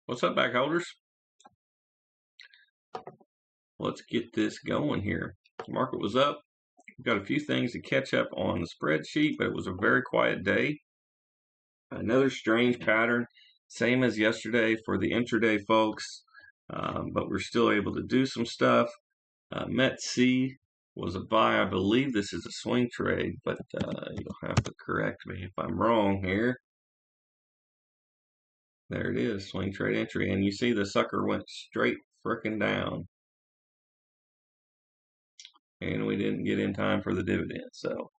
What's up, back holders? Let's get this going here. The market was up. We've got a few things to catch up on the spreadsheet, but it was a very quiet day. Another strange pattern, same as yesterday for the intraday folks, but we're still able to do some stuff. Met C was a buy. I believe this is a swing trade, but you'll have to correct me if I'm wrong here. There it is, swing trade entry, and you see the sucker went straight frickin' down. And we didn't get in time for the dividend. So,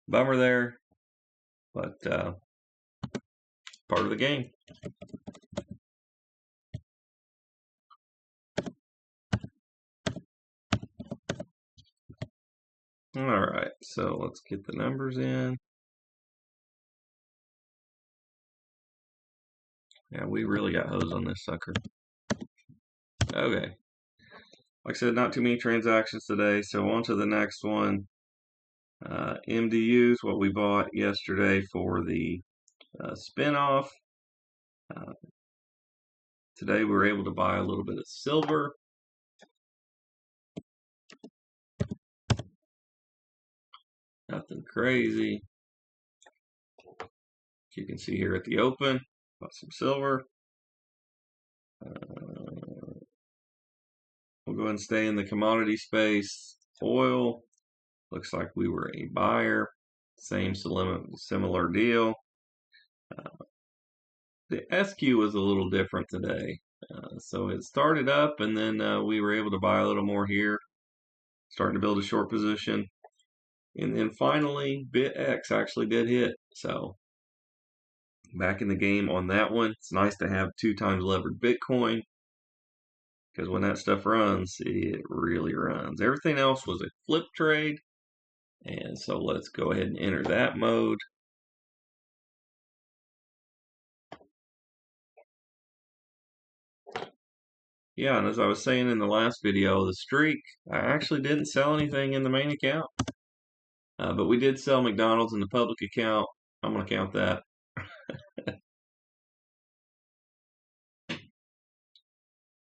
bummer there, but part of the game. All right, so let's get the numbers in. Yeah, we really got hosed on this sucker. Okay. Like I said, not too many transactions today, so on to the next one. MDUs, what we bought yesterday for the spinoff. Today we were able to buy a little bit of silver. Nothing crazy. You can see here at the open, bought some silver. We'll go ahead and stay in the commodity space. Oil, looks like we were a buyer. Same similar deal. The SQ was a little different today. So it started up, and then we were able to buy a little more here. Starting to build a short position. And then finally, BitX actually did hit. So back in the game on that one. It's nice to have 2 times levered Bitcoin, because when that stuff runs, it really runs. Everything else was a flip trade. And so let's go ahead and enter that mode. Yeah, and as I was saying in the last video, the streak, I actually didn't sell anything in the main account. But we did sell McDonald's in the public account. I'm going to count that.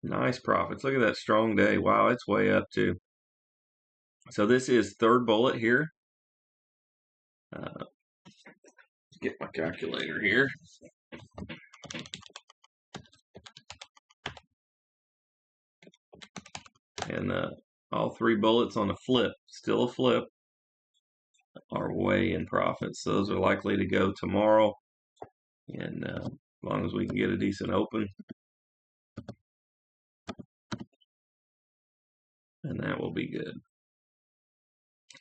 Nice profits. Look at that strong day. Wow, it's way up too. So this is third bullet here. Get my calculator here. And all 3 bullets on a flip, still a flip, are way in profits. So those are likely to go tomorrow. And as long as we can get a decent open. And that will be good.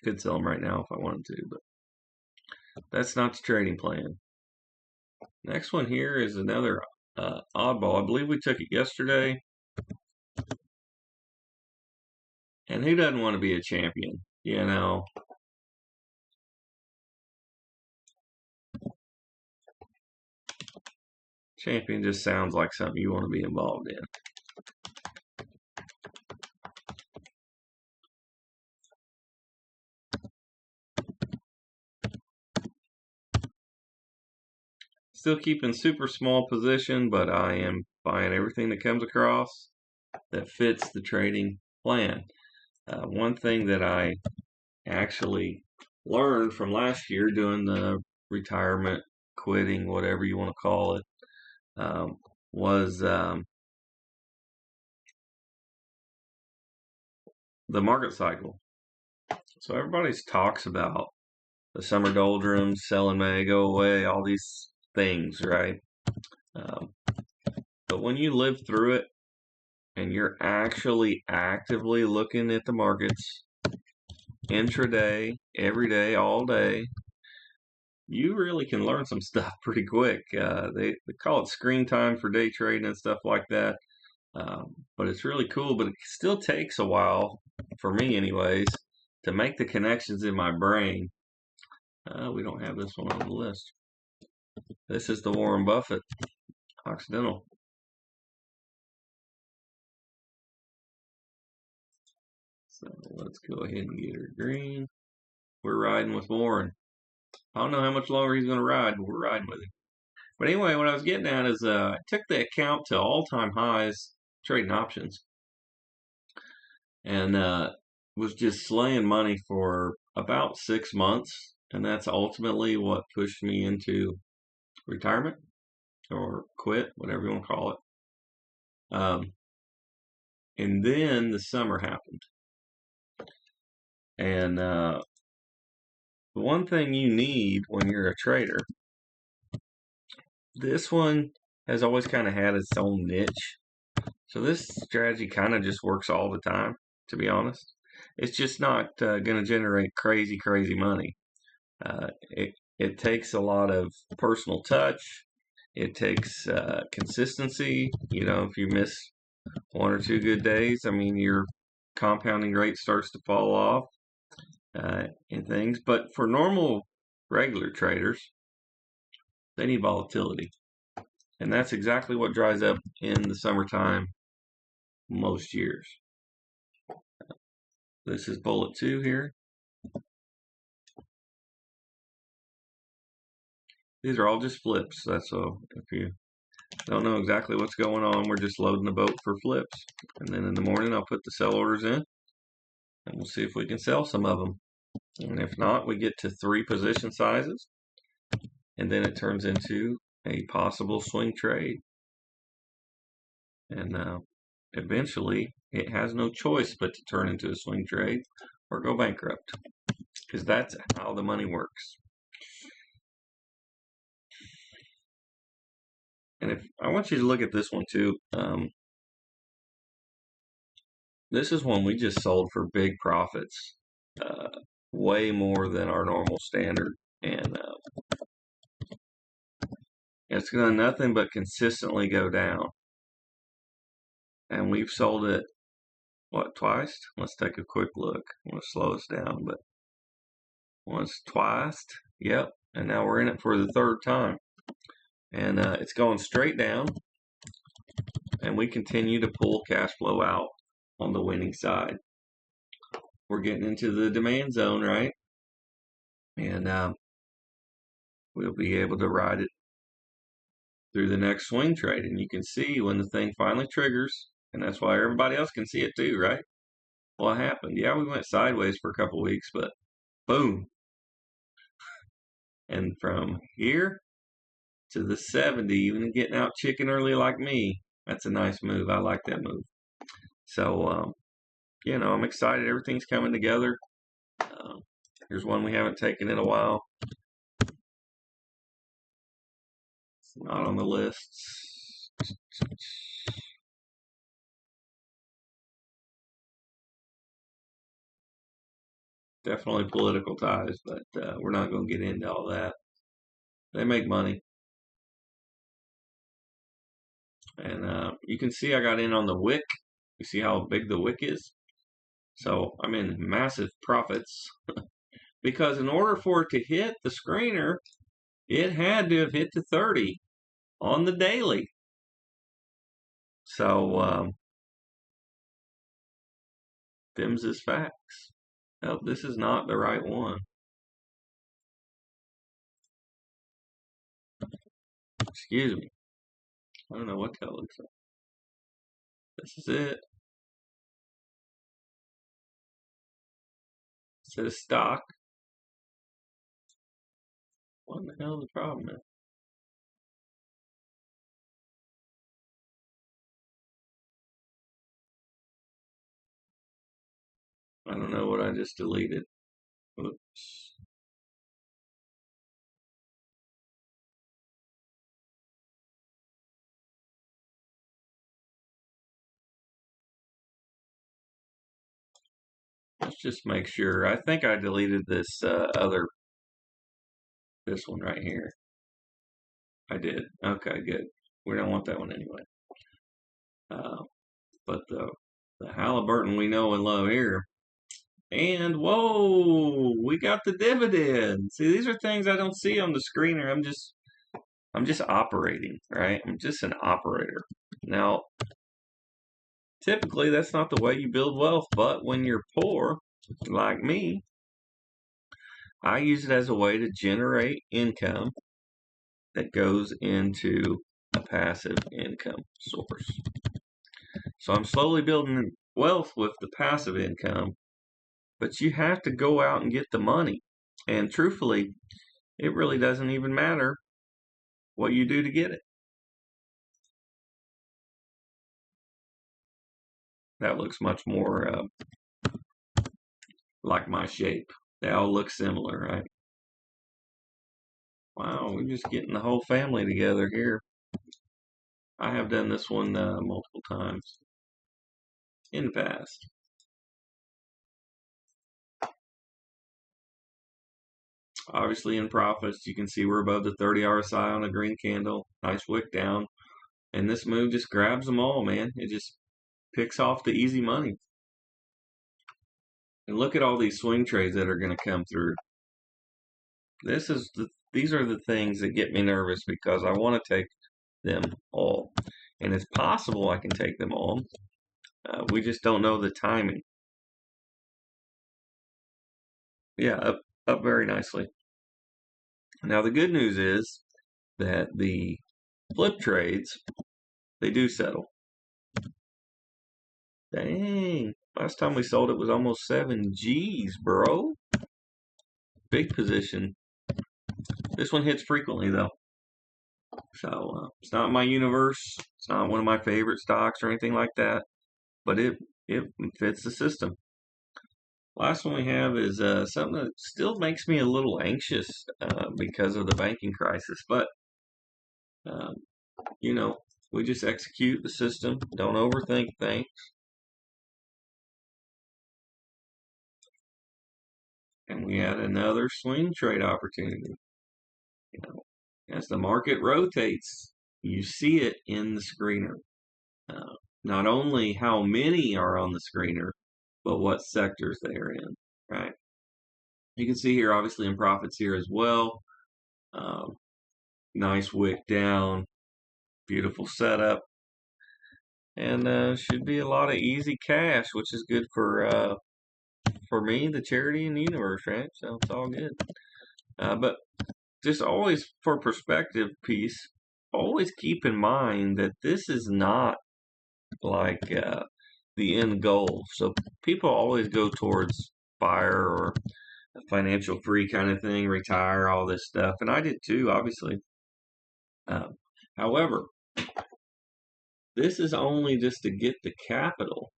Could sell them right now if I wanted to, but that's not the trading plan. Next one here is another oddball. I believe we took it yesterday. And who doesn't want to be a champion? You know. Champion just sounds like something you want to be involved in. Still keeping super small position, but I am buying everything that comes across that fits the trading plan. One thing that I actually learned from last year doing the retirement, quitting, whatever you want to call it, was the market cycle. So everybody talks about the summer doldrums, selling may go away, all these things, right? But when you live through it and you're actually actively looking at the markets intraday, every day, all day, you really can learn some stuff pretty quick. They call it screen time for day trading and stuff like that. But it's really cool, but it still takes a while, for me anyways, to make the connections in my brain. We don't have this one on the list. This is the Warren Buffett Occidental. So let's go ahead and get her green. We're riding with Warren. I don't know how much longer he's going to ride, but we're riding with him. But anyway, what I was getting at is I took the account to all-time highs trading options and was just slaying money for about 6 months. And that's ultimately what pushed me into retirement or quit, whatever you want to call it. And then the summer happened. And the one thing you need when you're a trader, this one has always kind of had its own niche. So this strategy kind of just works all the time, to be honest. It's just not going to generate crazy, crazy money. It takes a lot of personal touch. It takes consistency. You know, if you miss 1 or 2 good days, I mean, your compounding rate starts to fall off and things. But for normal, regular traders, they need volatility. And that's exactly what dries up in the summertime most years. This is bullet 2 here. These are all just flips. That's so if you don't know exactly what's going on, we're just loading the boat for flips. And then in the morning, I'll put the sell orders in and we'll see if we can sell some of them. And if not, we get to 3 position sizes and then it turns into a possible swing trade. And eventually, it has no choice but to turn into a swing trade or go bankrupt because that's how the money works. And if I want you to look at this one too. This is one we just sold for big profits, way more than our normal standard. And it's done nothing but consistently go down. And we've sold it, what, twice? Let's take a quick look. I'm going to slow us down, but once, twice. Yep. And now we're in it for the 3rd time. And it's going straight down. And we continue to pull cash flow out on the winning side. We're getting into the demand zone, right? And we'll be able to ride it through the next swing trade. And you can see when the thing finally triggers, and that's why everybody else can see it too, right? What happened? Yeah, we went sideways for a couple of weeks, but boom. And from here to the 70, even getting out chicken early like me, that's a nice move. I like that move. So, you know, I'm excited. Everything's coming together. Here's one we haven't taken in a while. It's not on the lists. Definitely political ties, but we're not going to get into all that. They make money. And you can see I got in on the wick. You see how big the wick is? So I'm in massive profits because in order for it to hit the screener, it had to have hit to 30 on the daily. So them's is facts. Oh, this is not the right one. Excuse me. I don't know what that looks like. This is it. It says stock. What the hell is the problem, man? I don't know what I just deleted. Oops. Let's just make sure. I think I deleted this this one right here. I did. Okay, good. We don't want that one anyway. But the Halliburton we know and love here. And whoa, we got the dividend. See, these are things I don't see on the screener. I'm just operating, right? I'm just an operator. Now, typically that's not the way you build wealth, but when you're poor, like me, I use it as a way to generate income that goes into a passive income source. So I'm slowly building wealth with the passive income, but you have to go out and get the money. And truthfully, it really doesn't even matter what you do to get it. That looks much more like my shape. They all look similar, right? Wow, we're just getting the whole family together here. I have done this one multiple times in the past. Obviously in profits, you can see we're above the 30 RSI on a green candle. Nice wick down. And this move just grabs them all, man. It just picks off the easy money. And look at all these swing trades that are going to come through. These are the things that get me nervous because I want to take them all. And it's possible I can take them all. We just don't know the timing. Yeah, up very nicely. Now the good news is that the flip trades, they do settle. Dang, last time we sold it was almost 7 G's, bro. Big position. This one hits frequently though. So it's not my universe. It's not one of my favorite stocks or anything like that. But it fits the system. Last one we have is something that still makes me a little anxious because of the banking crisis. But, um, you know, we just execute the system. Don't overthink things. And we had another swing trade opportunity. You know, as the market rotates, you see it in the screener. Not only how many are on the screener, but what sectors they are in, right? You can see here, obviously, in profits here as well. Nice wick down, beautiful setup, and should be a lot of easy cash, which is good for me, the charity, and the universe, right? So it's all good. But just always for perspective piece, always keep in mind that this is not like the end goal. So people always go towards FIRE or a financial free kind of thing, retire, all this stuff, and I did too, obviously. However, this is only just to get the capital.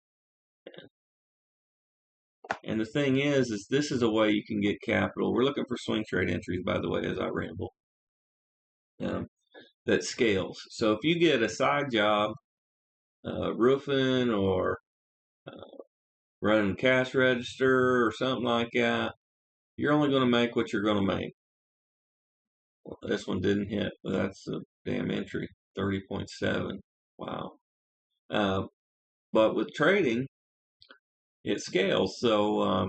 And the thing is this is a way you can get capital. We're looking for swing trade entries, by the way, as I ramble. That scales. So if you get a side job, roofing or running cash register or something like that, you're only going to make what you're going to make. Well, this one didn't hit, but that's a damn entry, 30.7. Wow. But with trading, it scales. So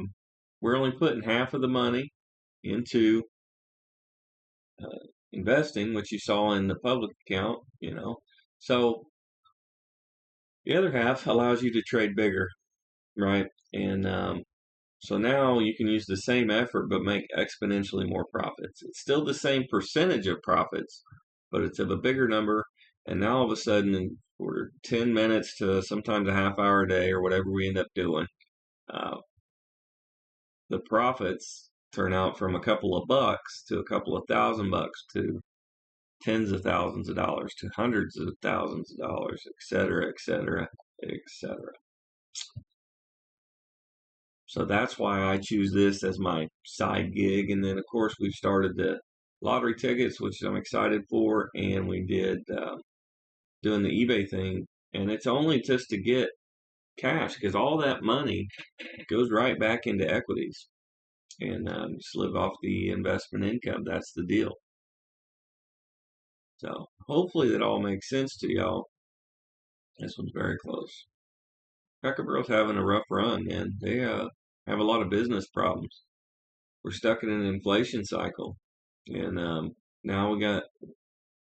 we're only putting half of the money into investing, which you saw in the public account, So the other half allows you to trade bigger, right? And so now you can use the same effort but make exponentially more profits. It's still the same percentage of profits, but it's of a bigger number. And now all of a sudden, for 10 minutes to sometimes a half hour a day or whatever we end up doing, uh, the profits turn out from a couple of bucks to a couple of $1,000 to tens of thousands of dollars to hundreds of thousands of dollars, et cetera, et cetera, et cetera. So that's why I choose this as my side gig. And then, of course, we've started the lottery tickets, which I'm excited for. And we did doing the eBay thing. And it's only just to get cash because all that money goes right back into equities and just live off the investment income. That's the deal. So hopefully that all makes sense to y'all. This one's very close. Cracker Barrel's having a rough run, man. They have a lot of business problems. We're stuck in an inflation cycle, and now we got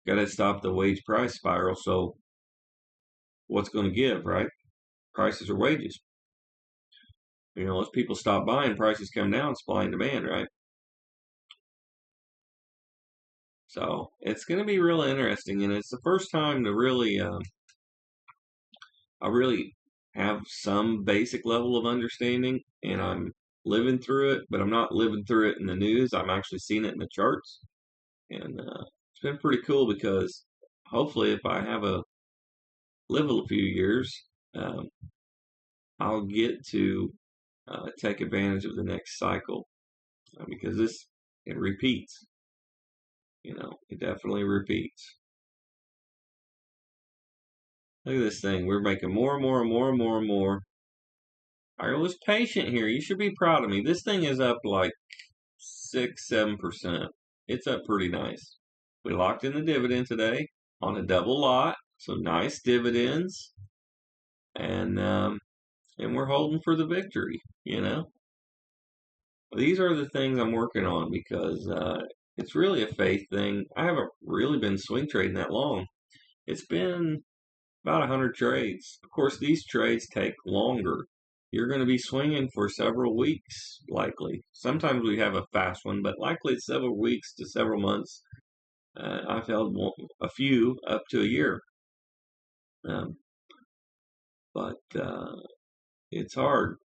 to stop the wage price spiral. So what's going to give, right? Prices or wages. As people stop buying, prices come down, supply and demand, right? So it's going to be real interesting, and it's the first time to really, I really have some basic level of understanding, and I'm living through it, but I'm not living through it in the news. I'm actually seeing it in the charts, and it's been pretty cool because hopefully, if I have a live a few years, um, I'll get to take advantage of the next cycle because it repeats. It definitely repeats. Look at this thing. We're making more and more and more and more and more. I was patient here. You should be proud of me. This thing is up like 6, 7%. It's up pretty nice. We locked in the dividend today on a double lot, so nice dividends, and we're holding for the victory. These are the things I'm working on because it's really a faith thing. I haven't really been swing trading that long. It's been about 100 trades. Of course, these trades take longer. You're going to be swinging for several weeks, likely. Sometimes we have a fast one, but likely it's several weeks to several months. I've held a few up to a year. Um, but it's hard.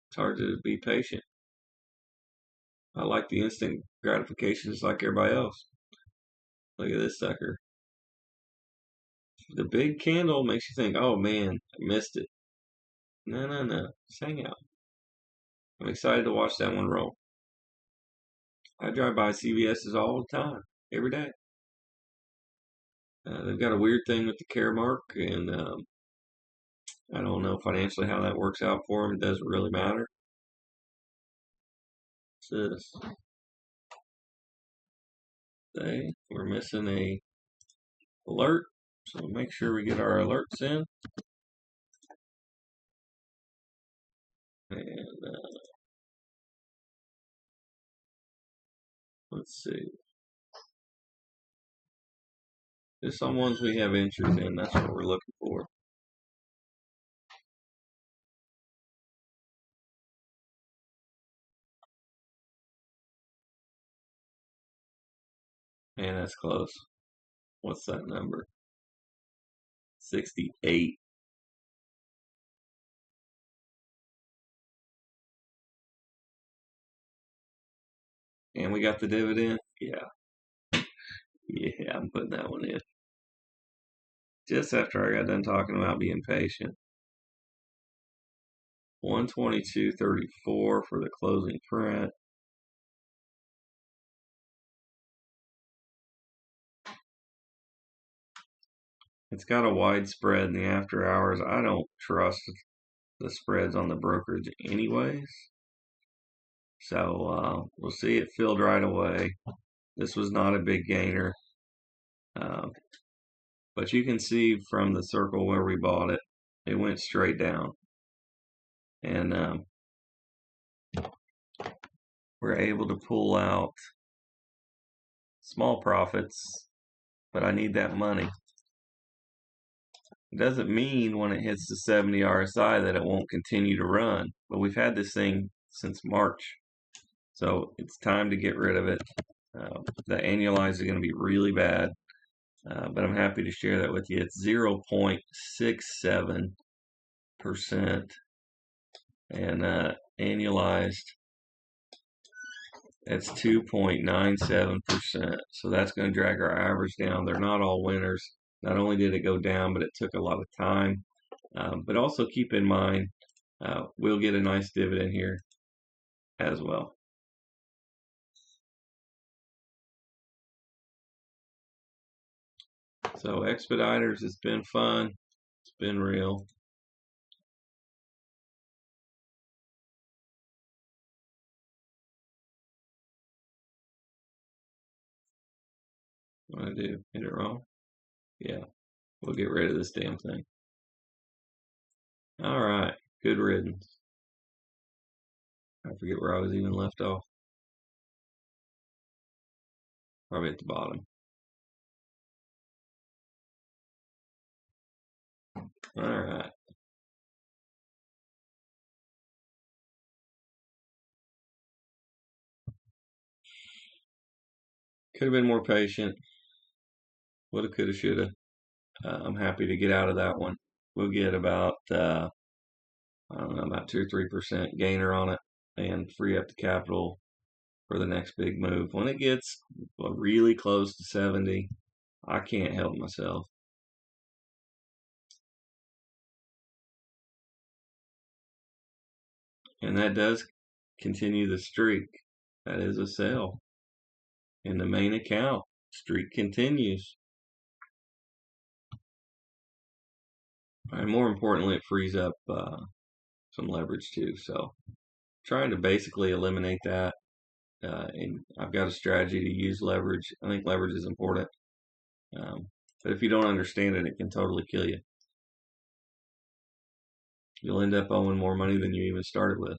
It's hard to be patient. I like the instant gratification just like everybody else. Look at this sucker. The big candle makes you think, oh man, I missed it. No, no, no. Just hang out. I'm excited to watch that one roll. I drive by CVS's all the time, every day. They've got a weird thing with the care mark, and I don't know financially how that works out for them. It doesn't really matter. What's this? We're missing a alert, so make sure we get our alerts in. And let's see. There's some ones we have interest in. That's what we're looking for. And that's close. What's that number? 68. And we got the dividend? Yeah. Yeah, I'm putting that one in. Just after I got done talking about being patient. 122.34 for the closing print. It's got a wide spread in the after hours. I don't trust the spreads on the brokerage anyways. So we'll see. It filled right away. This was not a big gainer. But you can see from the circle where we bought it, it went straight down. And we're able to pull out small profits, but I need that money. It doesn't mean when it hits the 70 RSI that it won't continue to run, but we've had this thing since March. So it's time to get rid of it. The annualized is going to be really bad, but I'm happy to share that with you. It's 0.67%, and annualized, it's 2.97%. So that's going to drag our average down. They're not all winners. Not only did it go down, but it took a lot of time. But also keep in mind, we'll get a nice dividend here as well. So Expeditors, it's been fun. It's been real. What I do? Hit it wrong? Yeah. We'll get rid of this damn thing. All right. Good riddance. I forget where I was even left off. Probably at the bottom. All right. Could have been more patient. Woulda, coulda, shoulda. I'm happy to get out of that one. We'll get about I don't know, about 2 or 3% gainer on it and free up the capital for the next big move. When it gets really close to 70, I can't help myself. And that does continue the streak. That is a sell. In the main account, streak continues. And more importantly, it frees up some leverage too. So trying to basically eliminate that. And I've got a strategy to use leverage. I think leverage is important. But if you don't understand it, it can totally kill you. You'll end up owing more money than you even started with.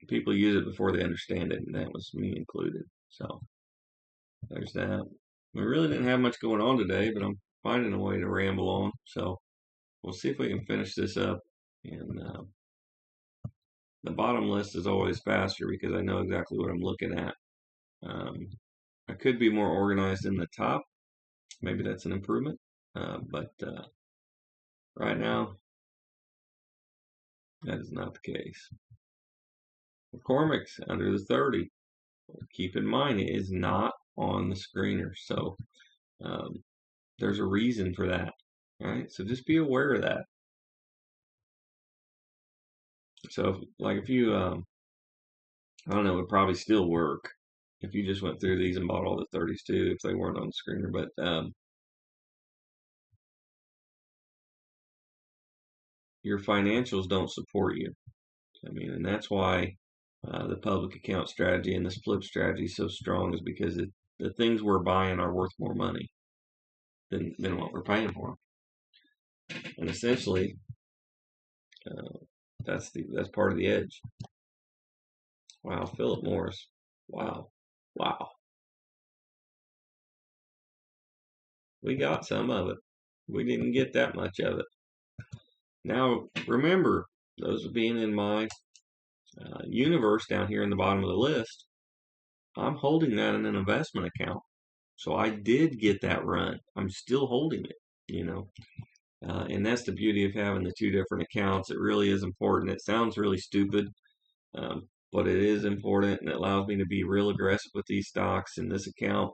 People use it before they understand it, and that was me included. So there's that. We really didn't have much going on today, but I'm finding a way to ramble on. So we'll see if we can finish this up. And the bottom list is always faster because I know exactly what I'm looking at. I could be more organized in the top. Maybe that's an improvement. But right now, that is not the case. McCormick's under the 30. Keep in mind, it is not on the screener. So there's a reason for that. All right. So just be aware of that. So if you, I don't know, it would probably still work if you just went through these and bought all the 30s too, if they weren't on the screener. But your financials don't support you. I mean, and that's why the public account strategy and this flip strategy is so strong, is because the things we're buying are worth more money than what we're paying for them. And essentially, that's part of the edge. Wow, Philip Morris. Wow. We got some of it. We didn't get that much of it. Now, remember, those being in my universe down here in the bottom of the list, I'm holding that in an investment account. So I did get that run. I'm still holding it, and that's the beauty of having the two different accounts. It really is important. It sounds really stupid, but it is important, and it allows me to be real aggressive with these stocks in this account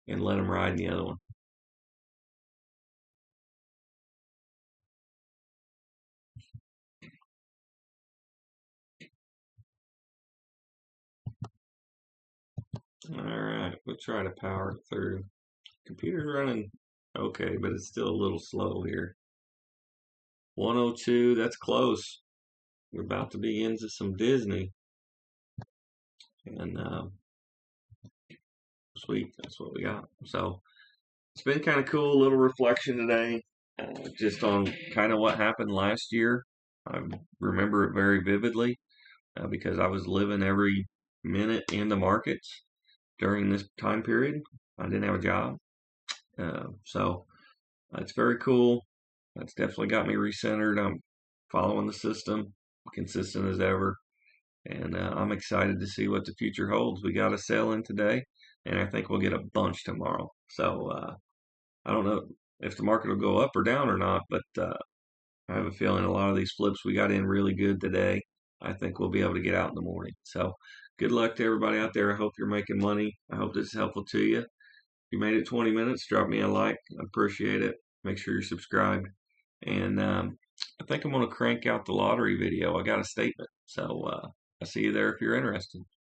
and let them ride in the other one. All right, we'll try to power it through. Computer's running okay, but it's still a little slow here. 102, that's close. We're about to be into some Disney. And sweet, that's what we got. So it's been kind of cool, a little reflection today, just on kind of what happened last year. I remember it very vividly because I was living every minute in the markets during this time period. I didn't have a job. So it's very cool. That's definitely got me recentered. I'm following the system, consistent as ever. And I'm excited to see what the future holds. We got a sale in today, and I think we'll get a bunch tomorrow. So I don't know if the market will go up or down or not, but I have a feeling a lot of these flips we got in really good today. I think we'll be able to get out in the morning. So good luck to everybody out there. I hope you're making money. I hope this is helpful to you. If you made it 20 minutes, drop me a like. I appreciate it. Make sure you're subscribed. And I think I'm going to crank out the lottery video. I got a statement. So I'll see you there if you're interested.